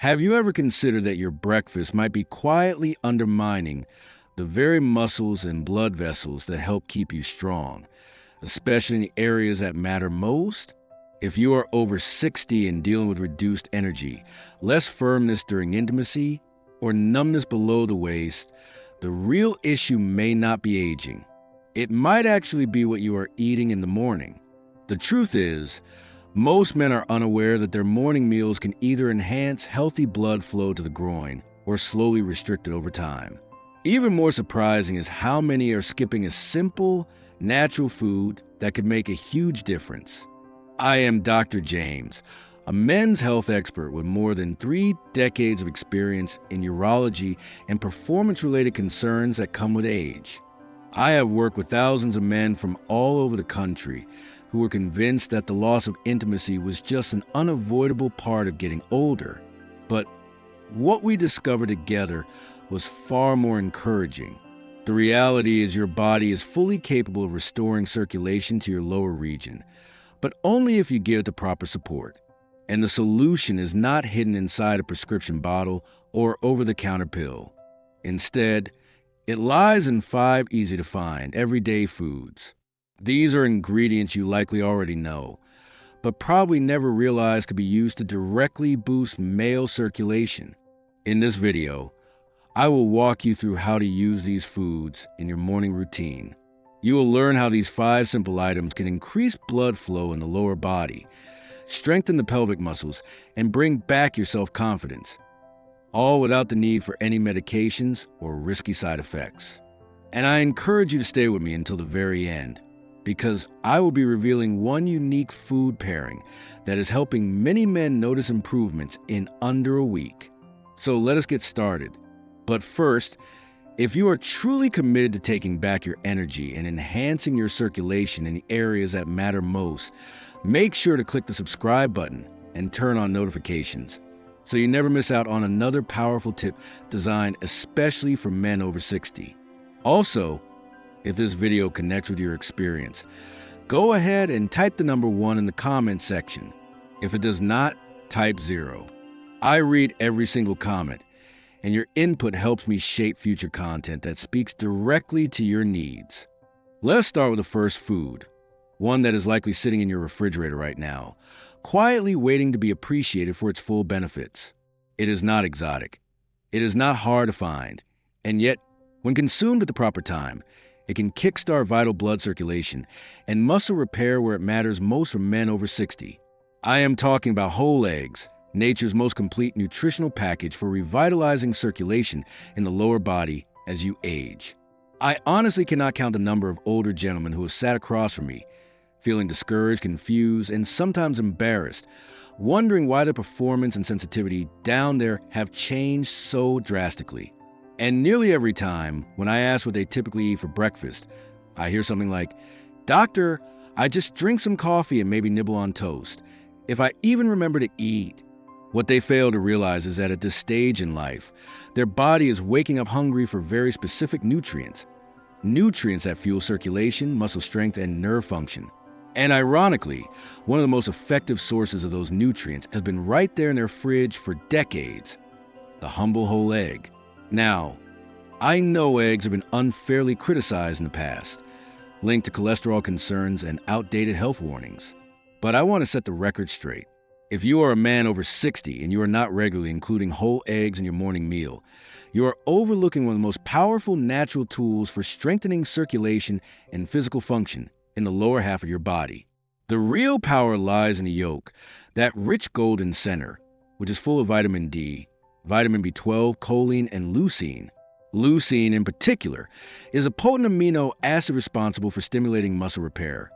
Have you ever considered that your breakfast might be quietly undermining the very muscles and blood vessels that help keep you strong, especially in the areas that matter most? If you are over 60 and dealing with reduced energy, less firmness during intimacy, or numbness below the waist, the real issue may not be aging. It might actually be what you are eating in the morning. The truth is, most men are unaware that their morning meals can either enhance healthy blood flow to the groin or slowly restrict it over time. Even more surprising is how many are skipping a simple, natural food that could make a huge difference. I am Dr. James, a men's health expert with more than 3 decades of experience in urology and performance-related concerns that come with age. I have worked with thousands of men from all over the country who were convinced that the loss of intimacy was just an unavoidable part of getting older. But what we discovered together was far more encouraging. The reality is your body is fully capable of restoring circulation to your lower region, but only if you give it the proper support. And the solution is not hidden inside a prescription bottle or over-the-counter pill. Instead, it lies in 5 easy-to-find, everyday foods. These are ingredients you likely already know, but probably never realized could be used to directly boost male circulation. In this video, I will walk you through how to use these foods in your morning routine. You will learn how these 5 simple items can increase blood flow in the lower body, strengthen the pelvic muscles, and bring back your self-confidence, all without the need for any medications or risky side effects. And I encourage you to stay with me until the very end, because I will be revealing one unique food pairing that is helping many men notice improvements in under a week. So let us get started. But first, if you are truly committed to taking back your energy and enhancing your circulation in the areas that matter most, make sure to click the subscribe button and turn on notifications so you never miss out on another powerful tip designed especially for men over 60. Also, if this video connects with your experience, go ahead and type the number 1 in the comments section. If it does not, type 0. I read every single comment, and your input helps me shape future content that speaks directly to your needs. Let's start with the first food, one that is likely sitting in your refrigerator right now, quietly waiting to be appreciated for its full benefits. It is not exotic. It is not hard to find, and yet, when consumed at the proper time, it can kickstart vital blood circulation and muscle repair where it matters most for men over 60. I am talking about whole eggs, nature's most complete nutritional package for revitalizing circulation in the lower body as you age. I honestly cannot count the number of older gentlemen who have sat across from me, feeling discouraged, confused, and sometimes embarrassed, wondering why their performance and sensitivity down there have changed so drastically. And nearly every time, when I ask what they typically eat for breakfast, I hear something like, "Doctor, I just drink some coffee and maybe nibble on toast, if I even remember to eat." What they fail to realize is that at this stage in life, their body is waking up hungry for very specific nutrients that fuel circulation, muscle strength, and nerve function. And ironically, one of the most effective sources of those nutrients has been right there in their fridge for decades: the humble whole egg. Now, I know eggs have been unfairly criticized in the past, linked to cholesterol concerns and outdated health warnings. But I want to set the record straight. If you are a man over 60 and you are not regularly including whole eggs in your morning meal, you are overlooking one of the most powerful natural tools for strengthening circulation and physical function in the lower half of your body. The real power lies in the yolk, that rich golden center, which is full of vitamin D, vitamin B12, choline, and leucine. Leucine, in particular, is a potent amino acid responsible for stimulating muscle repair,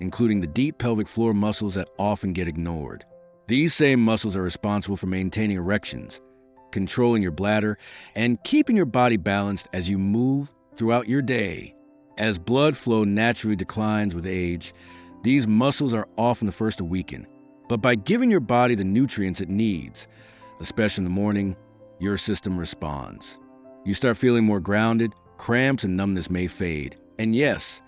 including the deep pelvic floor muscles that often get ignored. These same muscles are responsible for maintaining erections, controlling your bladder, and keeping your body balanced as you move throughout your day. As blood flow naturally declines with age, these muscles are often the first to weaken. But by giving your body the nutrients it needs, especially in the morning, your system responds. You start feeling more grounded, cramps and numbness may fade, and yes,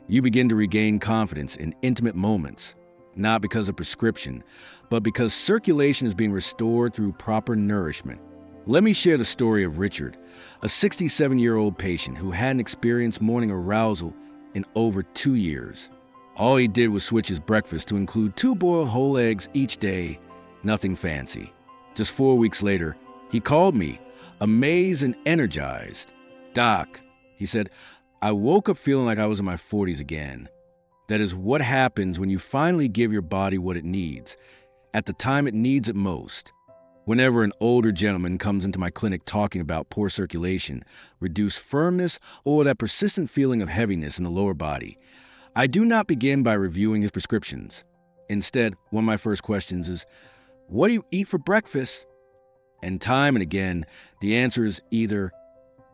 you begin to regain confidence in intimate moments. not because of prescription, but because circulation is being restored through proper nourishment. Let me share the story of Richard, a 67-year-old patient who hadn't experienced morning arousal in over 2 years. All he did was switch his breakfast to include 2 boiled whole eggs each day, nothing fancy. Just 4 weeks later, he called me, amazed and energized. "Doc," he said, "I woke up feeling like I was in my 40s again." That is what happens when you finally give your body what it needs, at the time it needs it most. Whenever an older gentleman comes into my clinic talking about poor circulation, reduced firmness, or that persistent feeling of heaviness in the lower body, I do not begin by reviewing his prescriptions. Instead, one of my first questions is, "What do you eat for breakfast?" And time and again, the answer is either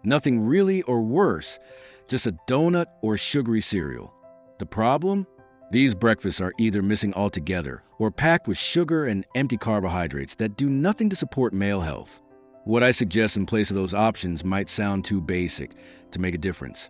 nothing really, or worse, just a donut or sugary cereal. The problem? These breakfasts are either missing altogether or packed with sugar and empty carbohydrates that do nothing to support male health. What I suggest in place of those options might sound too basic to make a difference.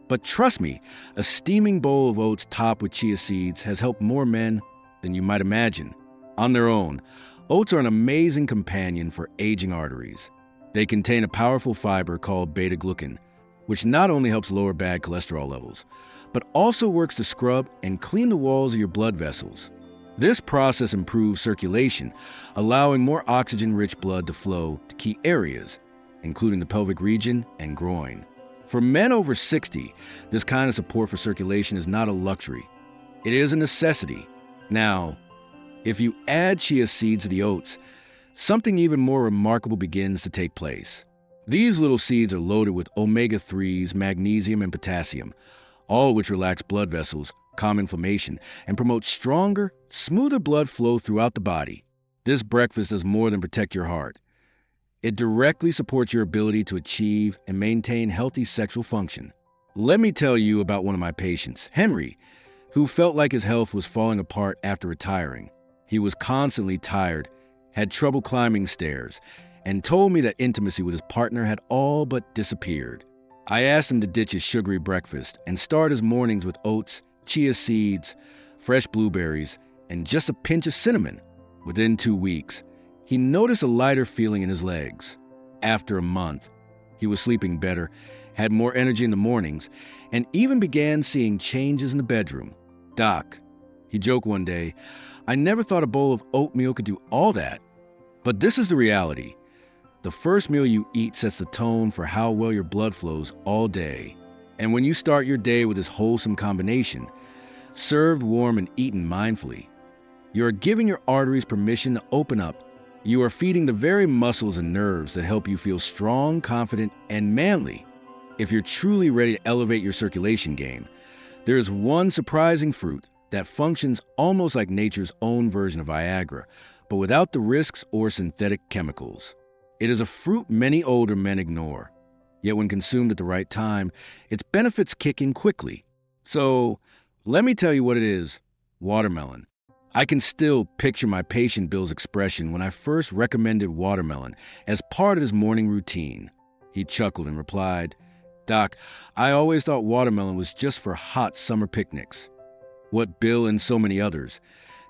But trust me, a steaming bowl of oats topped with chia seeds has helped more men than you might imagine. On their own, oats are an amazing companion for aging arteries. They contain a powerful fiber called beta-glucan, which not only helps lower bad cholesterol levels, but also works to scrub and clean the walls of your blood vessels. This process improves circulation, allowing more oxygen-rich blood to flow to key areas, including the pelvic region and groin. For men over 60, this kind of support for circulation is not a luxury. It is a necessity. Now, if you add chia seeds to the oats, something even more remarkable begins to take place. These little seeds are loaded with omega-3s, magnesium, and potassium, all which relax blood vessels, calm inflammation, and promote stronger, smoother blood flow throughout the body. This breakfast does more than protect your heart. It directly supports your ability to achieve and maintain healthy sexual function. Let me tell you about one of my patients, Henry, who felt like his health was falling apart after retiring. He was constantly tired, had trouble climbing stairs, and told me that intimacy with his partner had all but disappeared. I asked him to ditch his sugary breakfast and start his mornings with oats, chia seeds, fresh blueberries, and just a pinch of cinnamon. Within 2 weeks, he noticed a lighter feeling in his legs. After a month, he was sleeping better, had more energy in the mornings, and even began seeing changes in the bedroom. "Doc," he joked one day, "I never thought a bowl of oatmeal could do all that." But this is the reality. The first meal you eat sets the tone for how well your blood flows all day. And when you start your day with this wholesome combination, served warm and eaten mindfully, you are giving your arteries permission to open up. You are feeding the very muscles and nerves that help you feel strong, confident, and manly. If you're truly ready to elevate your circulation game, there is one surprising fruit that functions almost like nature's own version of Viagra, but without the risks or synthetic chemicals. It is a fruit many older men ignore, yet when consumed at the right time, its benefits kick in quickly. So, let me tell you what it is: watermelon. I can still picture my patient Bill's expression when I first recommended watermelon as part of his morning routine. He chuckled and replied, "Doc, I always thought watermelon was just for hot summer picnics." What Bill and so many others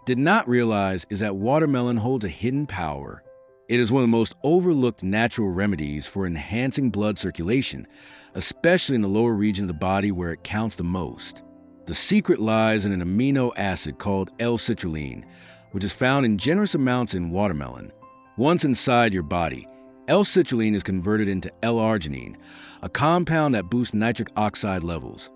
did not realize is that watermelon holds a hidden power. It is one of the most overlooked natural remedies for enhancing blood circulation, especially in the lower region of the body where it counts the most. The secret lies in an amino acid called L-citrulline, which is found in generous amounts in watermelon. Once inside your body, L-citrulline is converted into L-arginine, a compound that boosts nitric oxide levels,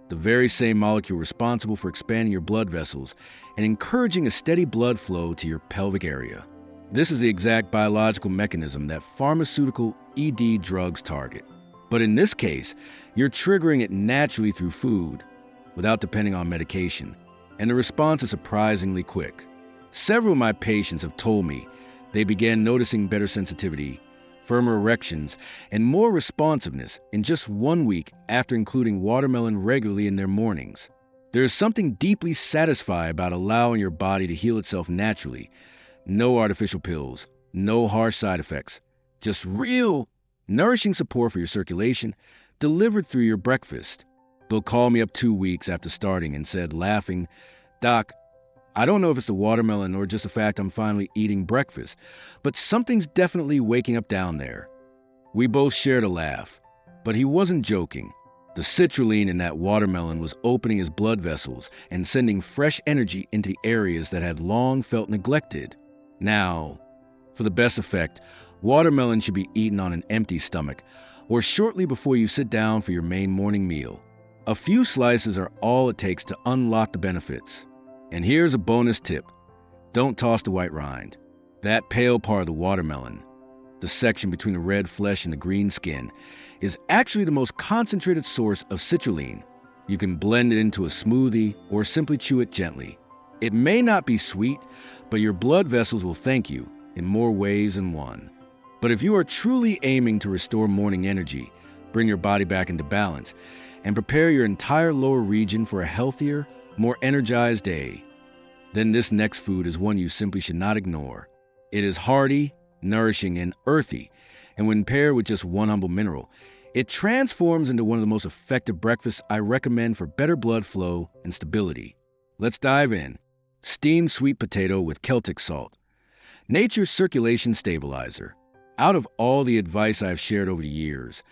the very same molecule responsible for expanding your blood vessels and encouraging a steady blood flow to your pelvic area. This is the exact biological mechanism that pharmaceutical ED drugs target. But in this case, you're triggering it naturally through food, without depending on medication, and the response is surprisingly quick. Several of my patients have told me they began noticing better sensitivity, firmer erections, and more responsiveness in just 1 week after including watermelon regularly in their mornings. There is something deeply satisfying about allowing your body to heal itself naturally. No artificial pills, no harsh side effects, just real, nourishing support for your circulation delivered through your breakfast. Bill called me up 2 weeks after starting and said, laughing, "Doc, I don't know if it's the watermelon or just the fact I'm finally eating breakfast, but something's definitely waking up down there. We both shared a laugh, but he wasn't joking. The citrulline in that watermelon was opening his blood vessels and sending fresh energy into the areas that had long felt neglected. Now, for the best effect, watermelon should be eaten on an empty stomach or shortly before you sit down for your main morning meal. A few slices are all it takes to unlock the benefits. And here's a bonus tip. Don't toss the white rind. That pale part of the watermelon, the section between the red flesh and the green skin, is actually the most concentrated source of citrulline. You can blend it into a smoothie or simply chew it gently. It may not be sweet, but your blood vessels will thank you in more ways than one. But if you are truly aiming to restore morning energy, bring your body back into balance, and prepare your entire lower region for a healthier, more energized day, then this next food is one you simply should not ignore. It is hearty, nourishing, and earthy, and when paired with just one humble mineral, it transforms into one of the most effective breakfasts I recommend for better blood flow and stability. Let's dive in. Steamed sweet potato with Celtic salt. Nature's circulation stabilizer. Out of all the advice I've shared over the years,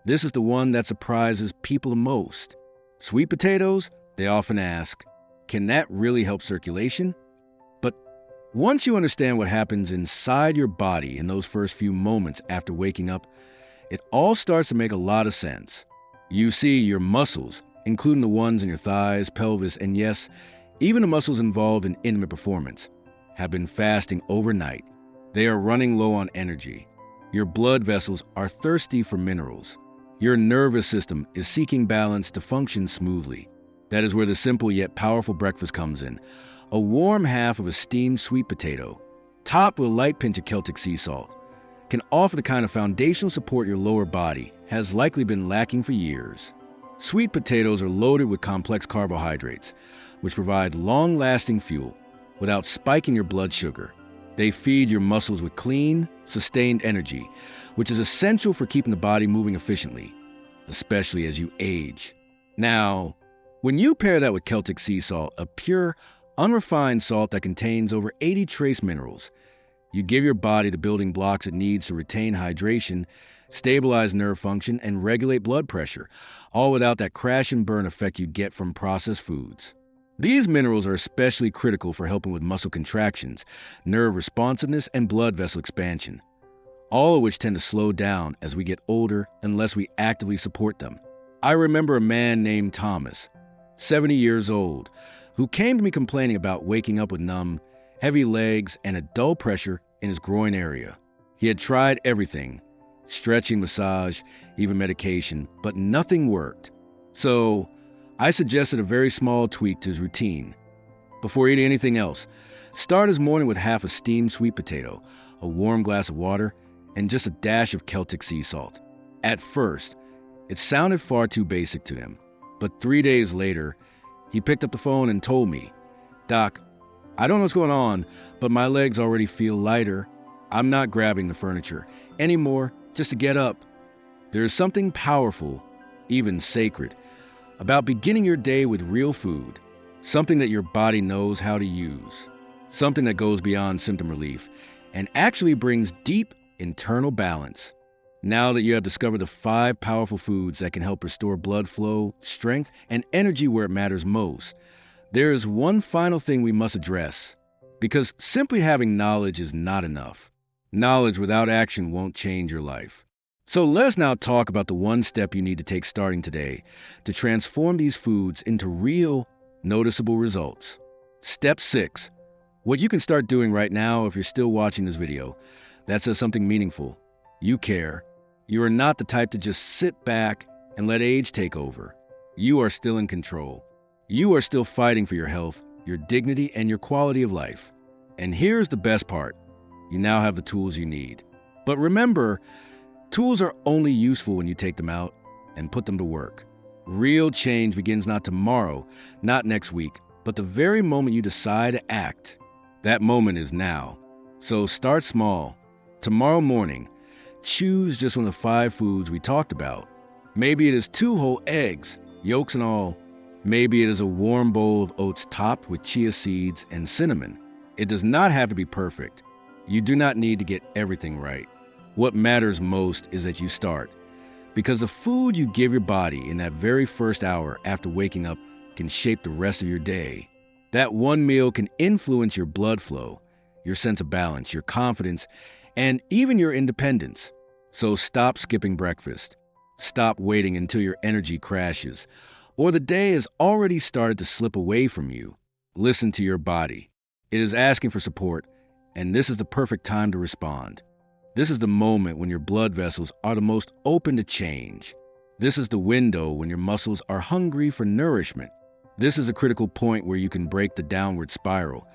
this is the one that surprises people the most. Sweet potatoes, they often ask, can that really help circulation? But once you understand what happens inside your body in those first few moments after waking up, it all starts to make a lot of sense. You see, your muscles, including the ones in your thighs, pelvis, and yes, even the muscles involved in intimate performance, have been fasting overnight. They are running low on energy. Your blood vessels are thirsty for minerals. Your nervous system is seeking balance to function smoothly. That is where the simple yet powerful breakfast comes in. A warm half of a steamed sweet potato, topped with a light pinch of Celtic sea salt, can offer the kind of foundational support your lower body has likely been lacking for years. Sweet potatoes are loaded with complex carbohydrates, which provide long-lasting fuel without spiking your blood sugar. They feed your muscles with clean, sustained energy, which is essential for keeping the body moving efficiently, especially as you age. Now, when you pair that with Celtic sea salt, a pure, unrefined salt that contains over 80 trace minerals, you give your body the building blocks it needs to retain hydration, stabilize nerve function, and regulate blood pressure, all without that crash and burn effect you get from processed foods. These minerals are especially critical for helping with muscle contractions, nerve responsiveness, and blood vessel expansion, all of which tend to slow down as we get older unless we actively support them. I remember a man named Thomas, 70 years old, who came to me complaining about waking up with numb, heavy legs and a dull pressure in his groin area. He had tried everything, stretching, massage, even medication, but nothing worked. So I suggested a very small tweak to his routine. Before eating anything else, start his morning with half a steamed sweet potato, a warm glass of water, and just a dash of Celtic sea salt. At first, it sounded far too basic to him, but 3 days later, he picked up the phone and told me, "Doc, I don't know what's going on, but my legs already feel lighter. I'm not grabbing the furniture anymore just to get up." There is something powerful, even sacred, about beginning your day with real food, something that your body knows how to use, something that goes beyond symptom relief and actually brings deep internal balance. Now that you have discovered the 5 powerful foods that can help restore blood flow, strength, and energy where it matters most, there is one final thing we must address, because simply having knowledge is not enough. Knowledge without action won't change your life. So let's now talk about the one step you need to take starting today to transform these foods into real, noticeable results. Step 6. What you can start doing right now if you're still watching this video that says something meaningful. You care. You are not the type to just sit back and let age take over. You are still in control. You are still fighting for your health, your dignity, and your quality of life. And here's the best part. You now have the tools you need. But remember, tools are only useful when you take them out and put them to work. Real change begins not tomorrow, not next week, but the very moment you decide to act. That moment is now. So start small. Tomorrow morning, choose just one of the 5 foods we talked about. Maybe it is 2 whole eggs, yolks and all, Maybe it is a warm bowl of oats topped with chia seeds and cinnamon. It does not have to be perfect. You do not need to get everything right. What matters most is that you start, because the food you give your body in that very first hour after waking up can shape the rest of your day. That one meal can influence your blood flow, your sense of balance, your confidence, and even your independence. So stop skipping breakfast. Stop waiting until your energy crashes, or the day has already started to slip away from you. Listen to your body. It is asking for support, and this is the perfect time to respond. This is the moment when your blood vessels are the most open to change. This is the window when your muscles are hungry for nourishment. This is a critical point where you can break the downward spiral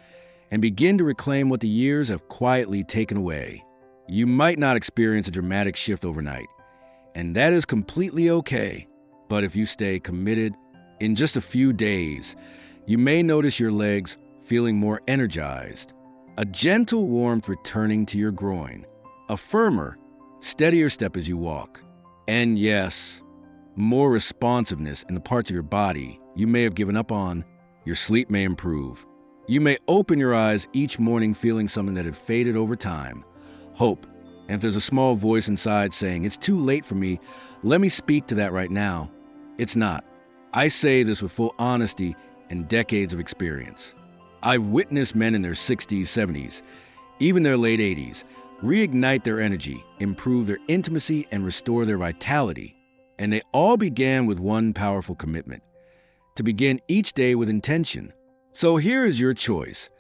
and begin to reclaim what the years have quietly taken away. You might not experience a dramatic shift overnight, and that is completely okay. But if you stay committed, in just a few days, you may notice your legs feeling more energized, a gentle warmth returning to your groin, a firmer, steadier step as you walk, and yes, more responsiveness in the parts of your body you may have given up on. Your sleep may improve. You may open your eyes each morning feeling something that had faded over time, hope. And if there's a small voice inside saying, "It's too late for me," let me speak to that right now. It's not. I say this with full honesty and decades of experience. I've witnessed men in their 60s, 70s, even their late 80s, reignite their energy, improve their intimacy, and restore their vitality. And they all began with one powerful commitment: to begin each day with intention. So here is your choice.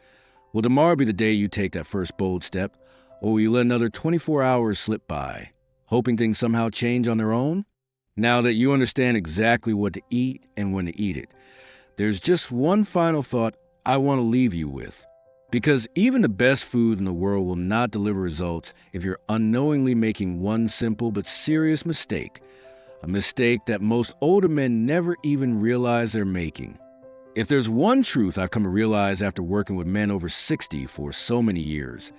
Will tomorrow be the day you take that first bold step, or will you let another 24 hours slip by, hoping things somehow change on their own? Now that you understand exactly what to eat and when to eat it, there's just one final thought I want to leave you with. Because even the best food in the world will not deliver results if you're unknowingly making one simple but serious mistake, a mistake that most older men never even realize they're making. If there's one truth I've come to realize after working with men over 60 for so many years,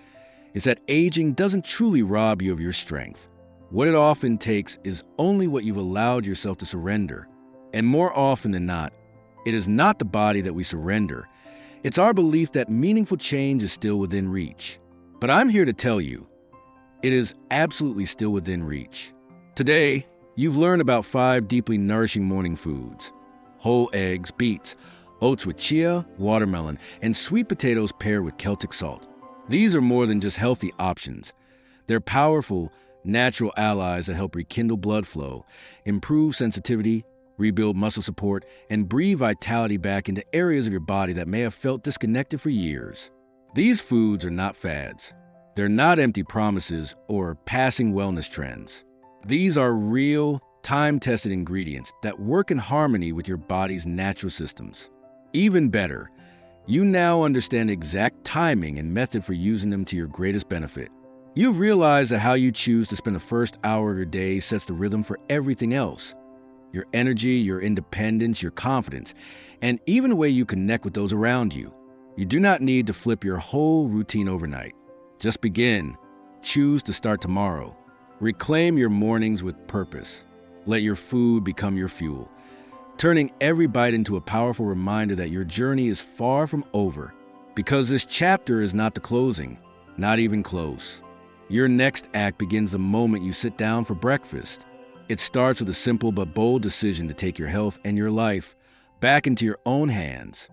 it's that aging doesn't truly rob you of your strength. What it often takes is only what you've allowed yourself to surrender. And more often than not, it is not the body that we surrender. It's our belief that meaningful change is still within reach. But I'm here to tell you, it is absolutely still within reach. Today, you've learned about 5 deeply nourishing morning foods: whole eggs, beets, oats with chia, watermelon, and sweet potatoes paired with Celtic salt. These are more than just healthy options. They're powerful, natural allies that help rekindle blood flow, improve sensitivity, rebuild muscle support, and breathe vitality back into areas of your body that may have felt disconnected for years. These foods are not fads. They're not empty promises or passing wellness trends. These are real, time-tested ingredients that work in harmony with your body's natural systems. Even better, you now understand the exact timing and method for using them to your greatest benefit. You've realized that how you choose to spend the first hour of your day sets the rhythm for everything else: your energy, your independence, your confidence, and even the way you connect with those around you. You do not need to flip your whole routine overnight. Just begin. Choose to start tomorrow. Reclaim your mornings with purpose. Let your food become your fuel, turning every bite into a powerful reminder that your journey is far from over. Because this chapter is not the closing, not even close. Your next act begins the moment you sit down for breakfast. It starts with a simple but bold decision to take your health and your life back into your own hands.